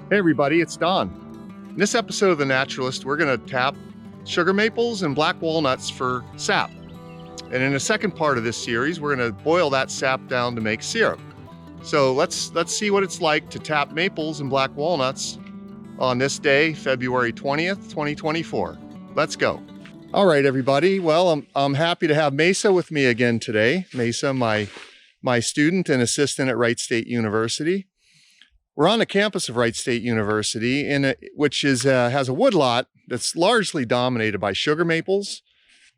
Hey everybody, it's Don. In this episode of The Naturalist, we're going to tap sugar maples and black walnuts for sap. And in the second part of this series, we're going to boil that sap down to make syrup. So let's see what it's like to tap maples and black walnuts on this day, February 20th, 2024. Let's go. All right, everybody. Well, I'm happy to have Mesa with me again today. Mesa, my student and assistant at Wright State University. We're on the campus of Wright State University, which has a woodlot that's largely dominated by sugar maples,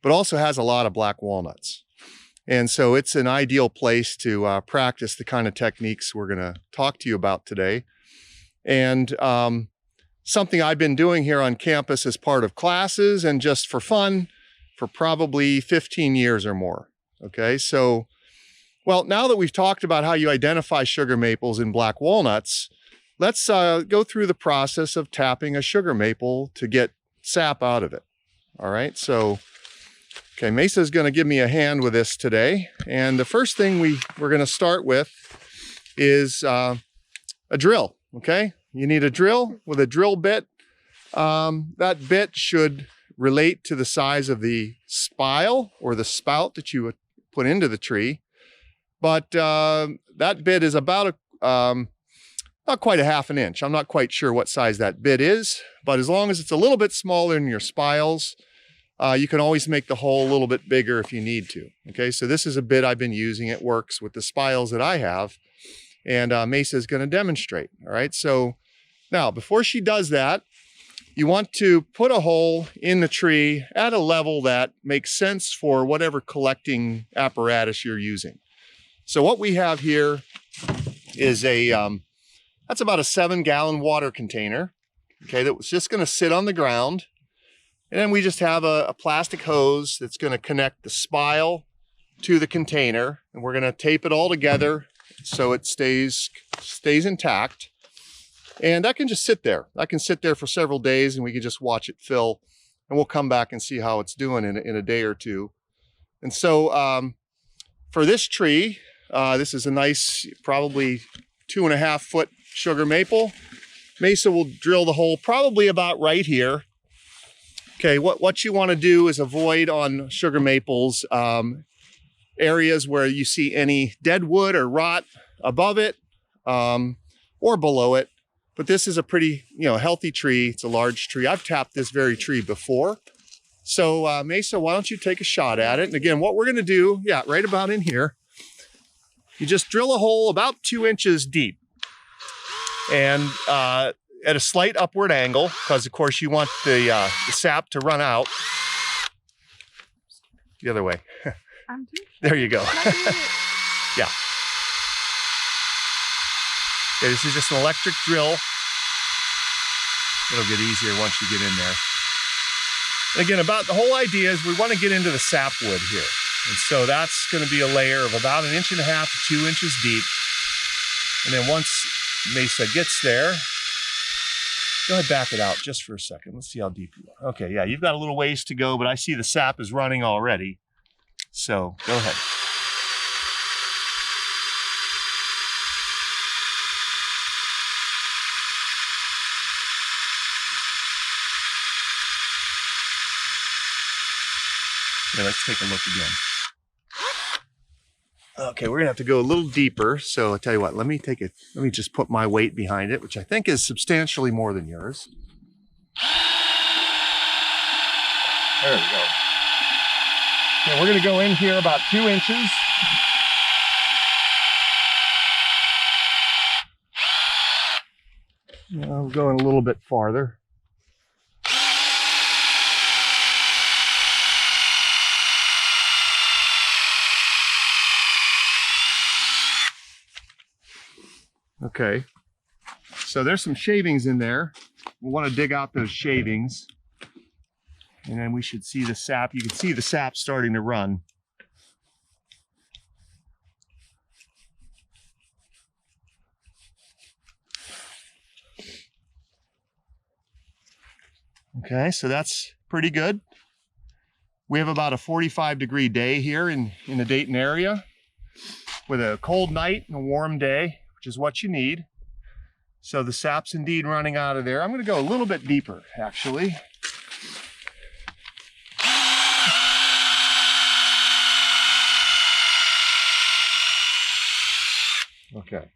but also has a lot of black walnuts. And so it's an ideal place to practice the kind of techniques we're going to talk to you about today. And something I've been doing here on campus as part of classes and just for fun for probably 15 years or more. Okay, so well, now that we've talked about how you identify sugar maples and black walnuts, let's go through the process of tapping a sugar maple to get sap out of it. All right, so, okay, Mesa's gonna give me a hand with this today. And the first thing we're gonna start with is a drill, okay? You need a drill with a drill bit. That bit should relate to the size of the spile or the spout that you would put into the tree. But that bit is about not quite a half an inch. I'm not quite sure what size that bit is, but as long as it's a little bit smaller than your spiles, you can always make the hole a little bit bigger if you need to. Okay, so this is a bit I've been using. It works with the spiles that I have, and Mesa is going to demonstrate. All right, so now before she does that, you want to put a hole in the tree at a level that makes sense for whatever collecting apparatus you're using. So what we have here is that's about a 7-gallon water container, okay, that was just gonna sit on the ground. And then we just have a plastic hose that's gonna connect the spile to the container. And we're gonna tape it all together so it stays intact. And that can just sit there. That can sit there for several days and we can just watch it fill. And we'll come back and see how it's doing in a day or two. And so for this tree, this is a nice, probably 2.5 foot sugar maple. Mesa will drill the hole probably about right here. Okay, what you want to do is avoid on sugar maples areas where you see any dead wood or rot above it or below it. But this is a pretty, healthy tree. It's a large tree. I've tapped this very tree before. So Mesa, why don't you take a shot at it? And again, what we're going to do, right about in here, you just drill a hole about 2 inches deep and at a slight upward angle, because of course you want the sap to run out. The other way. There you go. Yeah. Okay, this is just an electric drill. It'll get easier once you get in there. And again, about the whole idea is we want to get into the sapwood here. And so that's going to be a layer of about 1.5 to 2 inches deep. And then once Mesa gets there, go ahead, back it out just for a second. Let's see how deep you are. Okay, yeah, you've got a little ways to go, but I see the sap is running already. So go ahead. Okay, let's take a look again. Okay, we're gonna have to go a little deeper. So I'll tell you what, let me just put my weight behind it, which I think is substantially more than yours. There we go. Okay, we're gonna go in here about 2 inches. Now we're going a little bit farther. Okay, so there's some shavings in there. We'll want to dig out those shavings. And then we should see the sap. You can see the sap starting to run. Okay, so that's pretty good. We have about a 45-degree day here in the Dayton area with a cold night and a warm day, which is what you need. So the sap's indeed running out of there. I'm going to go a little bit deeper, actually. Okay.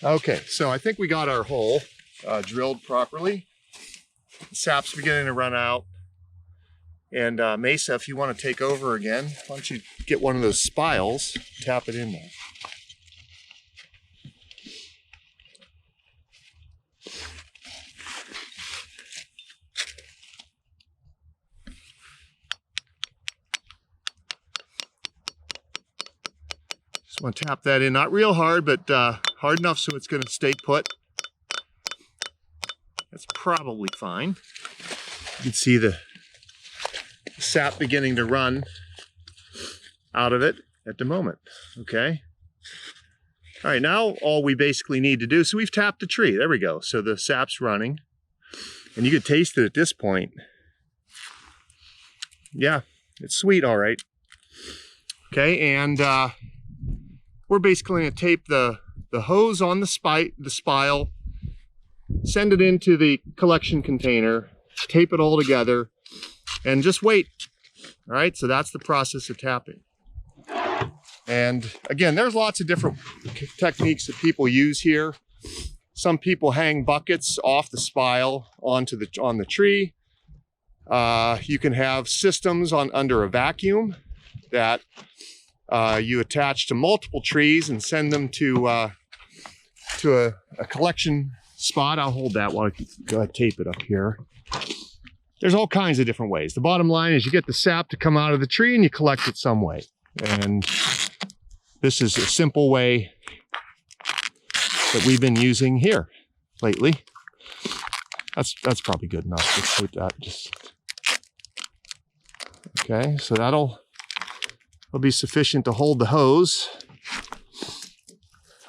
Okay, so I think we got our hole drilled properly. The sap's beginning to run out. And Mesa, if you want to take over again, why don't you get one of those spiles, tap it in there. Just want to tap that in, not real hard, but hard enough so it's going to stay put. That's probably fine. You can see the sap beginning to run out of it at the moment. Okay. All right, now all we basically need to do, so we've tapped the tree. There we go. So the sap's running. And you could taste it at this point. Yeah, it's sweet, all right. Okay, and we're basically going to tape the hose on the spile, send it into the collection container, tape it all together, and just wait. All right, so that's the process of tapping. And again, there's lots of different techniques that people use here. Some people hang buckets off the spile on the tree. You can have systems under a vacuum that you attach to multiple trees and send them to a collection spot. I'll hold that while I go ahead and tape it up here. There's all kinds of different ways. The bottom line is you get the sap to come out of the tree and you collect it some way. And this is a simple way that we've been using here lately. That's probably good enough. Let's put that okay, so that'll be sufficient to hold the hose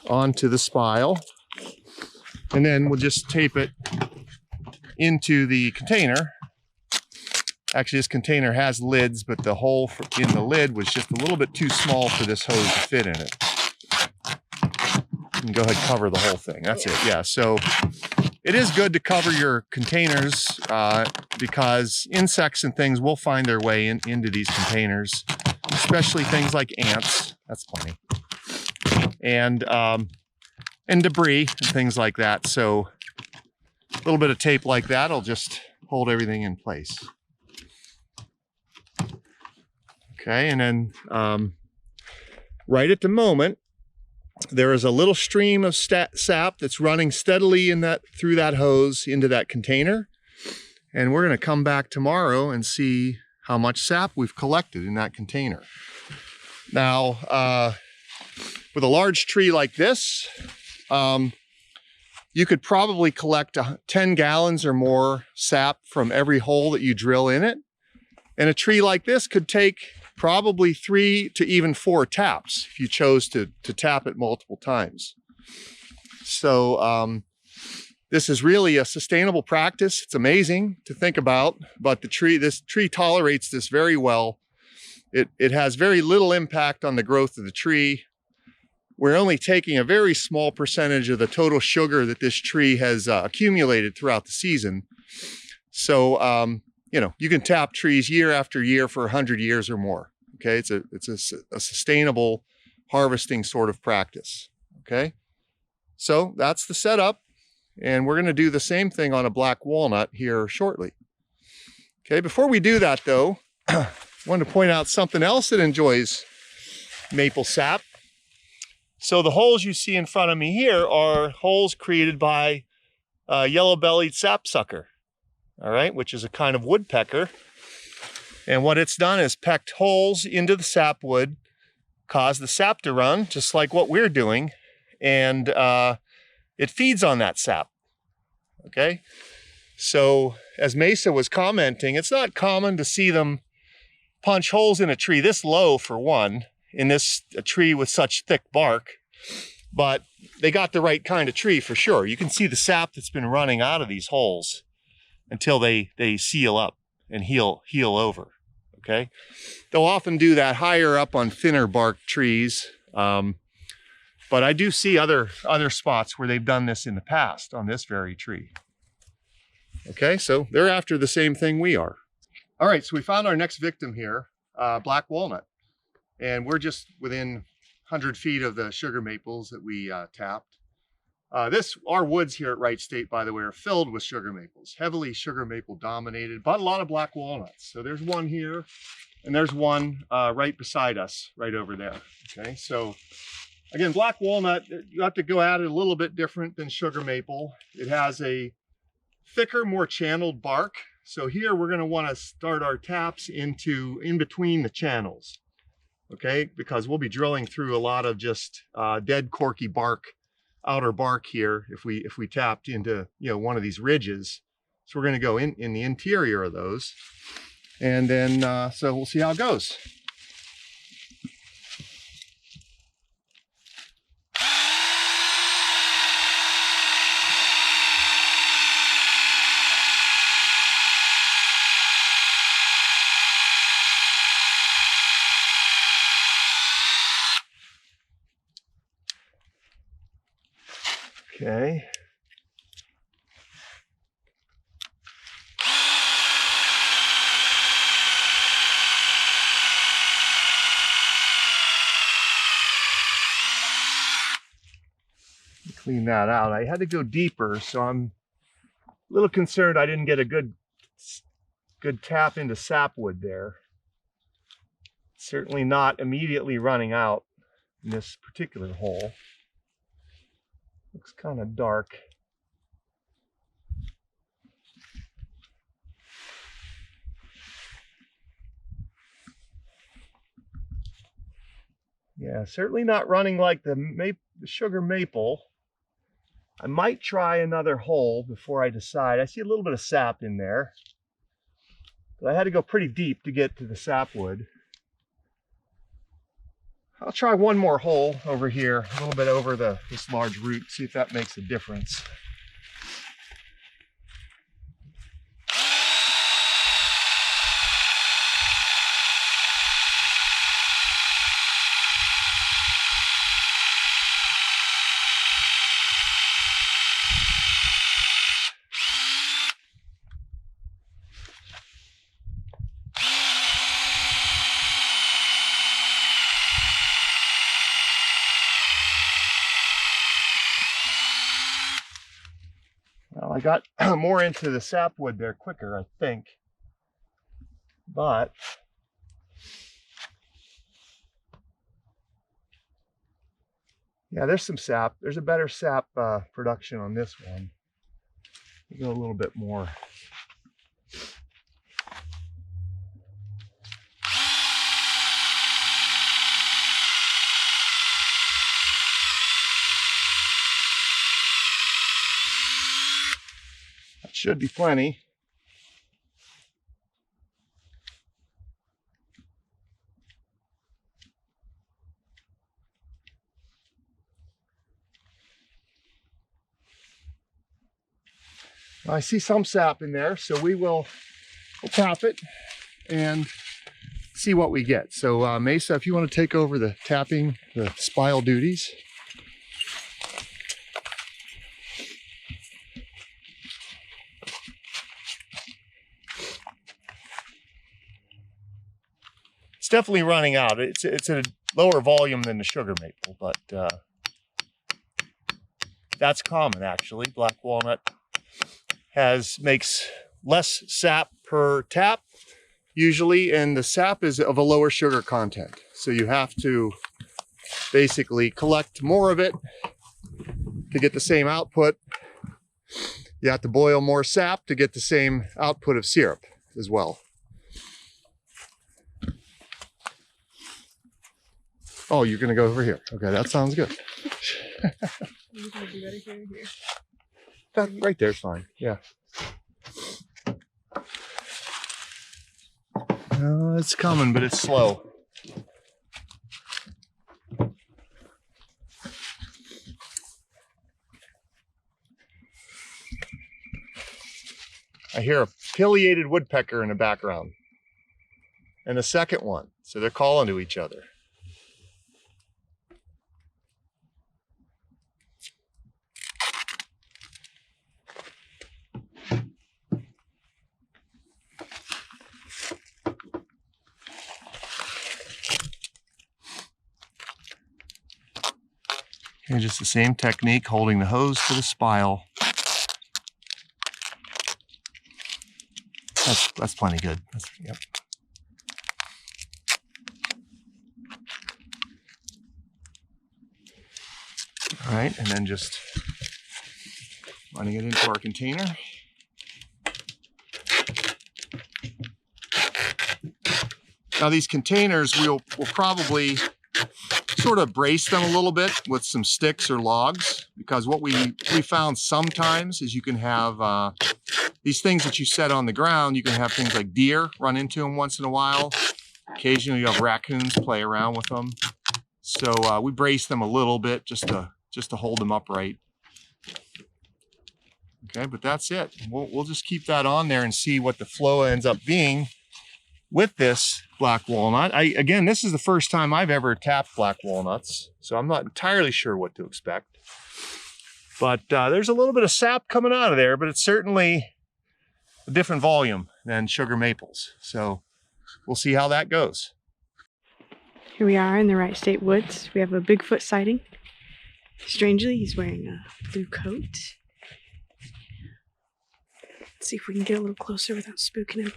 onto the spile. And then we'll just tape it into the container. Actually, this container has lids, but the hole in the lid was just a little bit too small for this hose to fit in it. You can go ahead and cover the whole thing. That's it, yeah. So it is good to cover your containers because insects and things will find their way into these containers, especially things like ants. That's funny. And debris and things like that. So a little bit of tape like that will just hold everything in place. Okay, and then right at the moment, there is a little stream of sap that's running steadily through that hose into that container. And we're going to come back tomorrow and see how much sap we've collected in that container. Now, with a large tree like this, you could probably collect 10 gallons or more sap from every hole that you drill in it. And a tree like this could take probably 3 to even 4 taps if you chose to tap it multiple times. So this is really a sustainable practice. It's amazing to think about, but this tree tolerates this very well. It has very little impact on the growth of the tree. We're only taking a very small percentage of the total sugar that this tree has accumulated throughout the season. So, you know, you can tap trees year after year for 100 years or more. Okay, it's a sustainable harvesting sort of practice. Okay, so that's the setup, and we're going to do the same thing on a black walnut here shortly. Okay, before we do that though, I wanted to point out something else that enjoys maple sap. So the holes you see in front of me here are holes created by yellow-bellied sapsucker, all right, which is a kind of woodpecker. And what it's done is pecked holes into the sapwood, caused the sap to run, just like what we're doing, and it feeds on that sap, okay? So as Mesa was commenting, it's not common to see them punch holes in a tree this low, for one, in a tree with such thick bark, but they got the right kind of tree for sure. You can see the sap that's been running out of these holes. until they seal up and heal over, okay? They'll often do that higher up on thinner bark trees, but I do see other spots where they've done this in the past on this very tree. Okay, so they're after the same thing we are. All right, so we found our next victim here, black walnut. And we're just within 100 feet of the sugar maples that we tapped. Our woods here at Wright State, by the way, are filled with sugar maples, heavily sugar maple dominated, but a lot of black walnuts. So there's one here, and there's one right beside us, right over there. Okay, so again, black walnut, you have to go at it a little bit different than sugar maple. It has a thicker, more channeled bark. So here we're going to want to start our taps in between the channels. Okay, because we'll be drilling through a lot of just dead corky bark, outer bark here if we tapped into, you know, one of these ridges. So we're going to go in the interior of those, and then so we'll see how it goes. Okay. Clean that out. I had to go deeper, so I'm a little concerned I didn't get a good tap into sapwood there. Certainly not immediately running out in this particular hole. Looks kind of dark. Yeah, certainly not running like the sugar maple. I might try another hole before I decide. I see a little bit of sap in there, but I had to go pretty deep to get to the sapwood. I'll try one more hole over here, a little bit over this large root, see if that makes a difference. Well, I got more into the sapwood there quicker, I think. But yeah, there's some sap. There's a better sap production on this one. Go a little bit more. That should be plenty. I see some sap in there, so we'll tap it and see what we get. So Mesa, if you want to take over the tapping, the spile duties. It's definitely running out. It's a lower volume than the sugar maple, but that's common actually. Black walnut makes less sap per tap usually, and the sap is of a lower sugar content. So you have to basically collect more of it to get the same output. You have to boil more sap to get the same output of syrup as well. Oh, you're gonna go over here. Okay, that sounds good. You can do that here. That right there's fine. Yeah. It's coming, but it's slow. I hear a pileated woodpecker in the background. And the second one. So they're calling to each other. And just the same technique, holding the hose to the spile. That's plenty good. Yep. All right, and then just running it into our container. Now these containers, we'll probably sort of brace them a little bit with some sticks or logs, because what we found sometimes is you can have these things that you set on the ground. You can have things like deer run into them once in a while. Occasionally you have raccoons play around with them. So we brace them a little bit just to hold them upright. Okay, but that's it. We'll just keep that on there and see what the flow ends up being with this black walnut. Again, this is the first time I've ever tapped black walnuts, so I'm not entirely sure what to expect. But there's a little bit of sap coming out of there, but it's certainly a different volume than sugar maples. So we'll see how that goes. Here we are in the Wright State Woods. We have a Bigfoot sighting. Strangely, he's wearing a blue coat. Let's see if we can get a little closer without spooking him.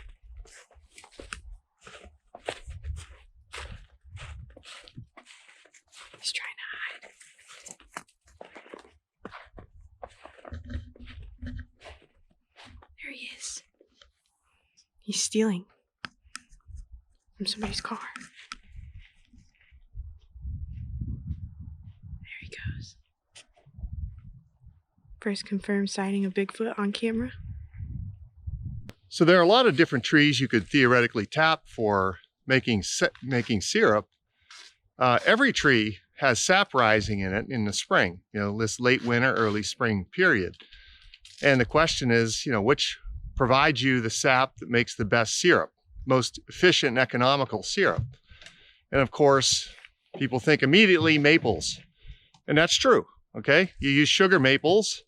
He's trying to hide. There he is. He's stealing from somebody's car. There he goes. First confirmed sighting of Bigfoot on camera. So there are a lot of different trees you could theoretically tap for making syrup. Every tree has sap rising in it in the spring, this late winter, early spring period. And the question is, which provides you the sap that makes the best syrup, most efficient and economical syrup? And of course, people think immediately maples. And that's true, okay? You use sugar maples,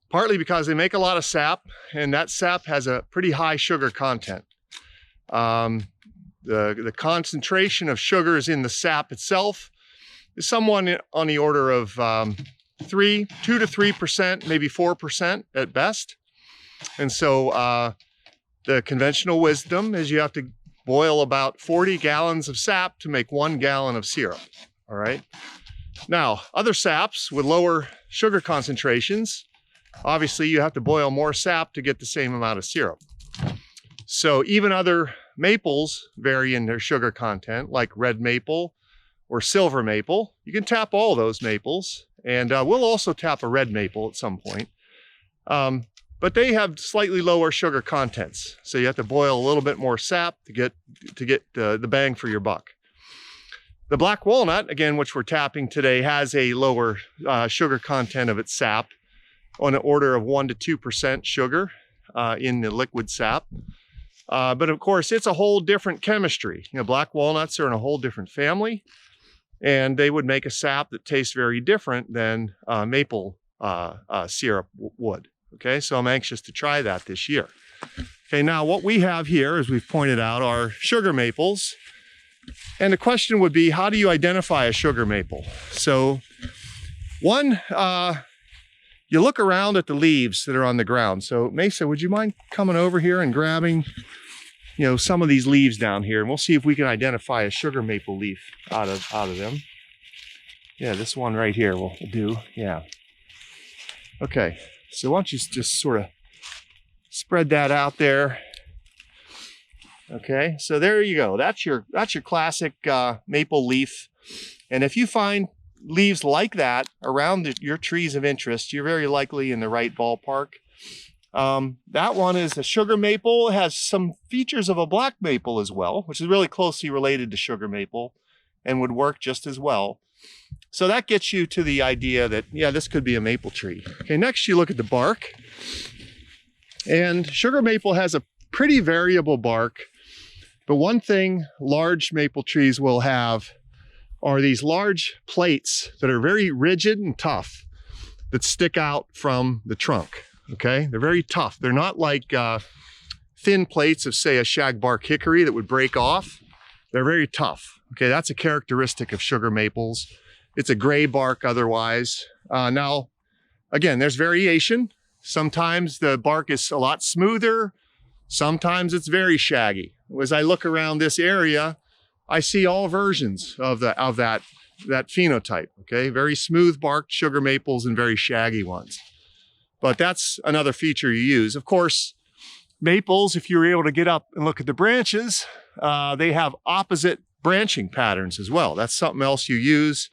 partly because they make a lot of sap, and that sap has a pretty high sugar content. The concentration of sugars in the sap itself is somewhat on the order of 2 to 3%, maybe 4% at best. And so the conventional wisdom is you have to boil about 40 gallons of sap to make 1 gallon of syrup, all right? Now, other saps with lower sugar concentrations, obviously you have to boil more sap to get the same amount of syrup. So even other maples vary in their sugar content, like red maple or silver maple. You can tap all those maples, and we'll also tap a red maple at some point. But they have slightly lower sugar contents, so you have to boil a little bit more sap to get the bang for your buck. The black walnut, again, which we're tapping today, has a lower sugar content of its sap, on the order of 1 to 2% sugar in the liquid sap. But of course, it's a whole different chemistry. Black walnuts are in a whole different family, and they would make a sap that tastes very different than maple syrup would. Okay, so I'm anxious to try that this year. Okay, now what we have here, as we've pointed out, are sugar maples. And the question would be, how do you identify a sugar maple? So one, you look around at the leaves that are on the ground. So Mesa, would you mind coming over here and grabbing, some of these leaves down here, and we'll see if we can identify a sugar maple leaf out of them. Yeah, this one right here will do. Yeah. Okay. So why don't you just sort of spread that out there. Okay. So there you go. That's your classic maple leaf. And if you find leaves like that around your trees of interest, you're very likely in the right ballpark. That one is a sugar maple. It has some features of a black maple as well, which is really closely related to sugar maple and would work just as well. So that gets you to the idea that, yeah, this could be a maple tree. Okay, next you look at the bark. And sugar maple has a pretty variable bark, but one thing large maple trees will have are these large plates that are very rigid and tough that stick out from the trunk, okay? They're very tough. They're not like thin plates of, say, a shagbark hickory that would break off. They're very tough, okay? That's a characteristic of sugar maples. It's a gray bark otherwise. Now, again, there's variation. Sometimes the bark is a lot smoother. Sometimes it's very shaggy. As I look around this area, I see all versions of that phenotype, okay? Very smooth barked sugar maples and very shaggy ones. But that's another feature you use. Of course, maples, if you're able to get up and look at the branches, they have opposite branching patterns as well. That's something else you use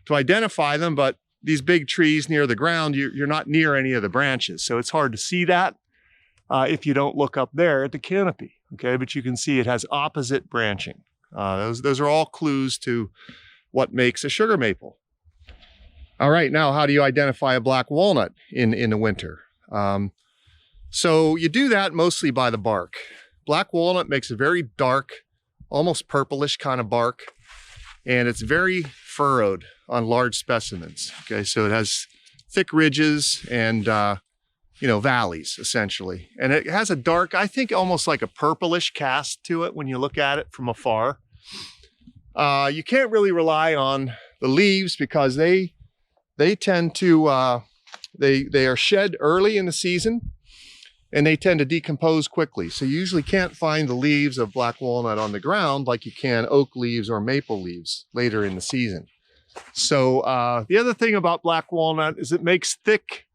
to identify them, but these big trees near the ground, you're not near any of the branches. So it's hard to see that if you don't look up there at the canopy, okay? But you can see it has opposite branching. Those are all clues to what makes a sugar maple. All right, now how do you identify a black walnut in the winter? So you do that mostly by the bark. Black walnut makes a very dark, almost purplish kind of bark, and it's very furrowed on large specimens. Okay, so it has thick ridges and valleys essentially, and it has a dark, I think almost like a purplish cast to it when you look at it from afar. You can't really rely on the leaves because they tend to they are shed early in the season and they tend to decompose quickly. So you usually can't find the leaves of black walnut on the ground like you can oak leaves or maple leaves later in the season. So the other thing about black walnut is it makes thick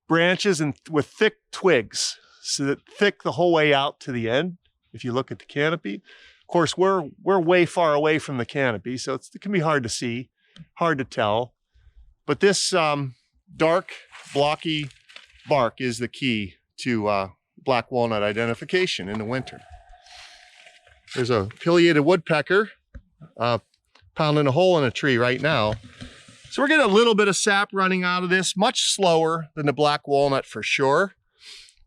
branches and with thick twigs, so that thick the whole way out to the end. If you look at the canopy, of course, we're way far away from the canopy, so it can be hard to see, hard to tell. But this dark, blocky bark is the key to black walnut identification in the winter. There's a pileated woodpecker pounding a hole in a tree right now. So we're getting a little bit of sap running out of this, much slower than the black walnut for sure.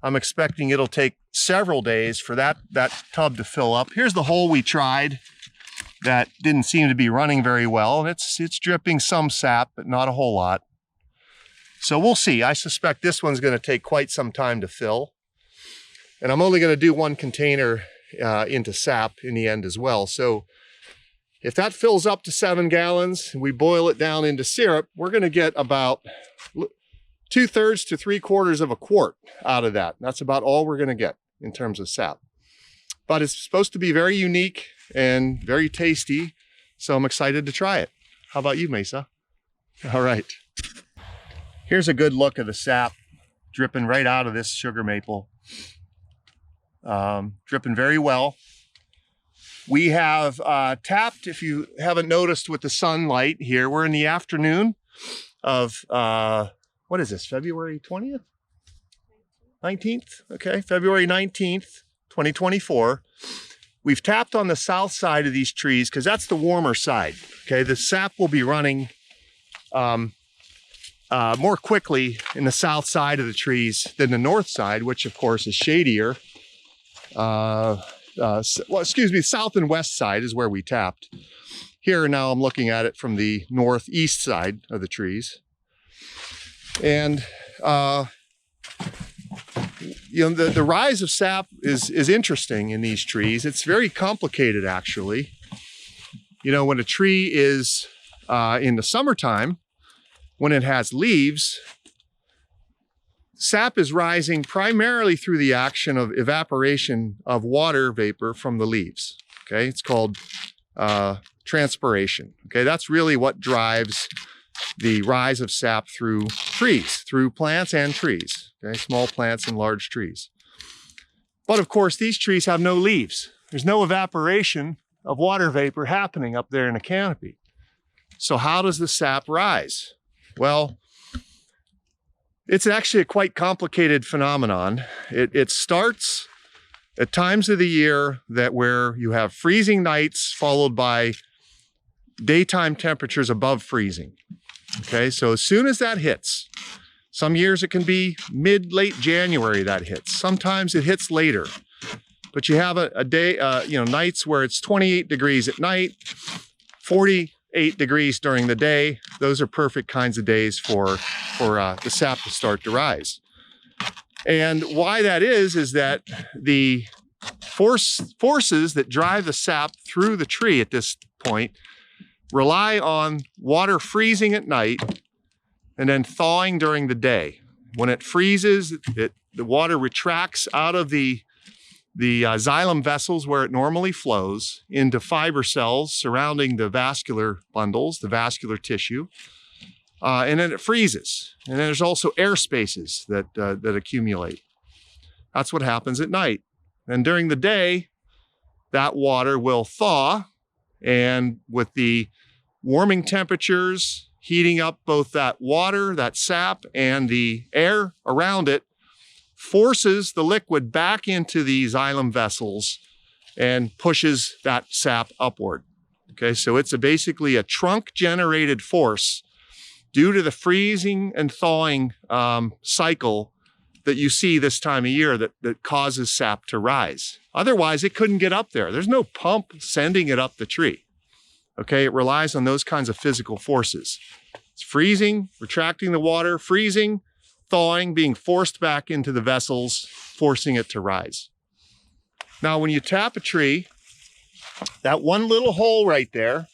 I'm expecting it'll take several days for that tub to fill up. Here's the hole we tried that didn't seem to be running very well, and it's dripping some sap, but not a whole lot. So we'll see. I suspect this one's going to take quite some time to fill. And I'm only going to do one container into sap in the end as well. So if that fills up to 7 gallons and we boil it down into syrup, we're going to get about 2/3 to 3/4 of a quart out of that. That's about all we're going to get in terms of sap. But it's supposed to be very unique and very tasty, so I'm excited to try it. How about you, Mesa? All right. Here's a good look of the sap dripping right out of this sugar maple. Dripping very well. We have tapped, if you haven't noticed with the sunlight here, we're in the afternoon of, what is this, February 20th? 19th? Okay, February 19th, 2024. We've tapped on the south side of these trees because that's the warmer side. Okay, the sap will be running more quickly in the south side of the trees than the north side, which of course is shadier. South and west side is where we tapped. Here now I'm looking at it from the northeast side of the trees. And the rise of sap is interesting in these trees. It's very complicated actually. When a tree is in the summertime, when it has leaves, sap is rising primarily through the action of evaporation of water vapor from the leaves. Okay, it's called transpiration. Okay, that's really what drives the rise of sap through trees, through plants and trees. Okay, small plants and large trees. But of course, these trees have no leaves. There's no evaporation of water vapor happening up there in the canopy. So how does the sap rise? Well, it's actually a quite complicated phenomenon. It starts at times of the year where you have freezing nights followed by daytime temperatures above freezing. Okay, so as soon as that hits, Some years it can be mid-late January that hits. Sometimes it hits later. But you have a day, nights where it's 28 degrees at night, 48 degrees during the day. Those are perfect kinds of days for the sap to start to rise. And why that is that the forces that drive the sap through the tree at this point rely on water freezing at night and then thawing during the day. When it freezes, the water retracts out of the xylem vessels where it normally flows into fiber cells surrounding the vascular bundles, the vascular tissue, and then it freezes. And then there's also air spaces that accumulate. That's what happens at night. And during the day, that water will thaw, and with the warming temperatures heating up both that water, that sap, and the air around it, forces the liquid back into the xylem vessels and pushes that sap upward. Okay, so it's basically a trunk-generated force due to the freezing and thawing cycle that you see this time of year that causes sap to rise. Otherwise, it couldn't get up there. There's no pump sending it up the tree. Okay, it relies on those kinds of physical forces. It's freezing, retracting the water, freezing, thawing, being forced back into the vessels, forcing it to rise. Now, when you tap a tree, that one little hole right there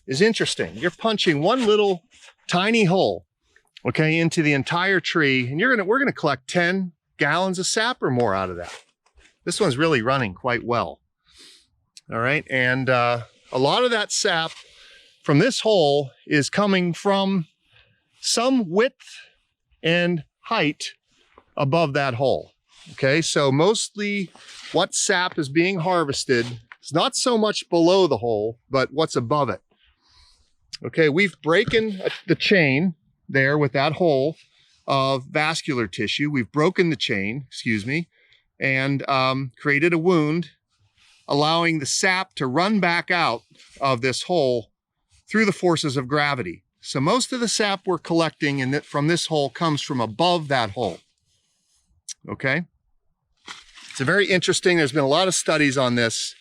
is interesting. You're punching one little tiny hole, okay, into the entire tree, and we're gonna collect 10 gallons of sap or more out of that. This one's really running quite well. All right, and a lot of that sap from this hole is coming from some width and height above that hole. Okay, so mostly what sap is being harvested is not so much below the hole, but what's above it. Okay, we've broken the chain there with that hole of vascular tissue. We've broken the chain, and created a wound, allowing the sap to run back out of this hole through the forces of gravity. So most of the sap we're collecting from this hole comes from above that hole. Okay? It's a very interesting, there's been a lot of studies on this.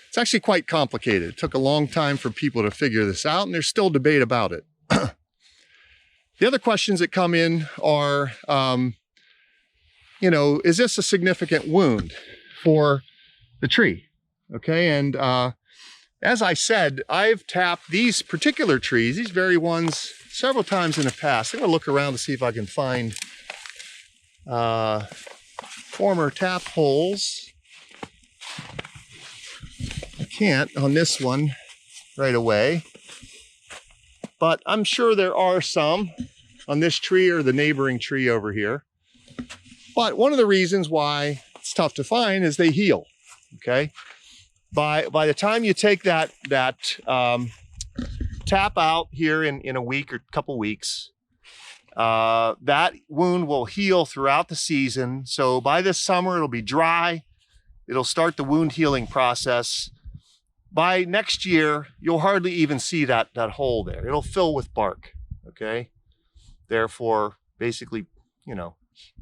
It's actually quite complicated. It took a long time for people to figure this out, and there's still debate about it. The other questions that come in are, is this a significant wound for the tree? Okay, and as I said, I've tapped these particular trees, these very ones, several times in the past. I'm gonna look around to see if I can find former tap holes. I can't on this one right away, but I'm sure there are some on this tree or the neighboring tree over here. But one of the reasons why it's tough to find is they heal, okay? By the time you take that tap out here in a week or couple weeks, that wound will heal throughout the season. So by this summer, it'll be dry. It'll start the wound healing process. By next year, you'll hardly even see that hole there. It'll fill with bark, okay? Therefore, basically,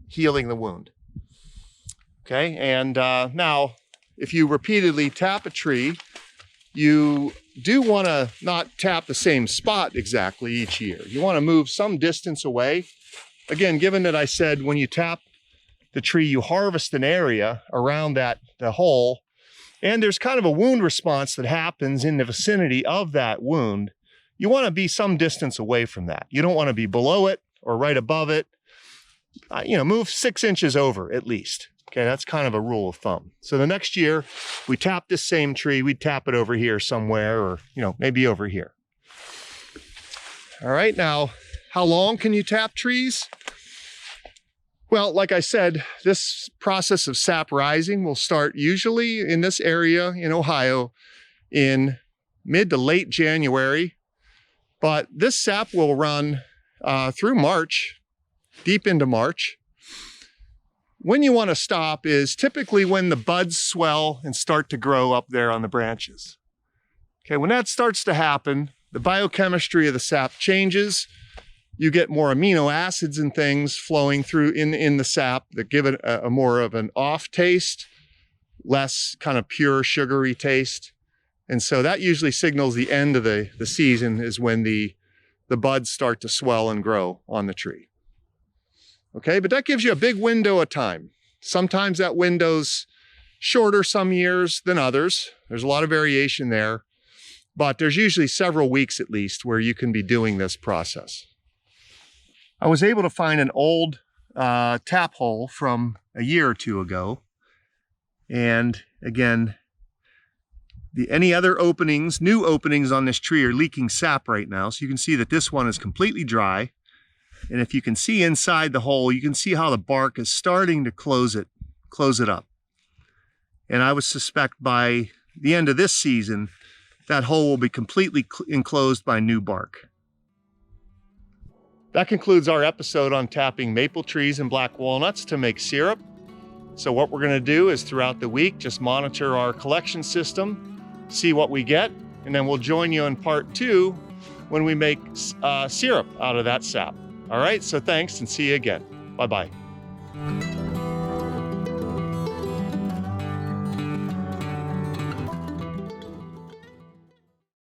healing the wound. Okay, and now, if you repeatedly tap a tree, you do want to not tap the same spot exactly each year. You want to move some distance away. Again, given that I said when you tap the tree, you harvest an area around the hole, and there's kind of a wound response that happens in the vicinity of that wound, you want to be some distance away from that. You don't want to be below it or right above it. Move 6 inches over at least. Okay, that's kind of a rule of thumb. So the next year, we tap this same tree, we'd tap it over here somewhere, or maybe over here. All right, now, how long can you tap trees? Well, like I said, this process of sap rising will start usually in this area in Ohio in mid to late January, but this sap will run through March, deep into March. When you want to stop is typically when the buds swell and start to grow up there on the branches. Okay, when that starts to happen, the biochemistry of the sap changes. you get more amino acids and things flowing through in the sap that give it a more of an off taste, less kind of pure sugary taste. And so that usually signals the end of the season is when the buds start to swell and grow on the tree. Okay, but that gives you a big window of time. Sometimes that window's shorter some years than others. There's a lot of variation there, but there's usually several weeks at least where you can be doing this process. I was able to find an old tap hole from a year or two ago. And again, any other openings, new openings on this tree are leaking sap right now. So you can see that this one is completely dry. And if you can see inside the hole, you can see how the bark is starting to close it up. And I would suspect by the end of this season, that hole will be completely enclosed by new bark. That concludes our episode on tapping maple trees and black walnuts to make syrup. So what we're gonna do is throughout the week, just monitor our collection system, see what we get, and then we'll join you in part 2 when we make syrup out of that sap. All right, so thanks and see you again. Bye-bye.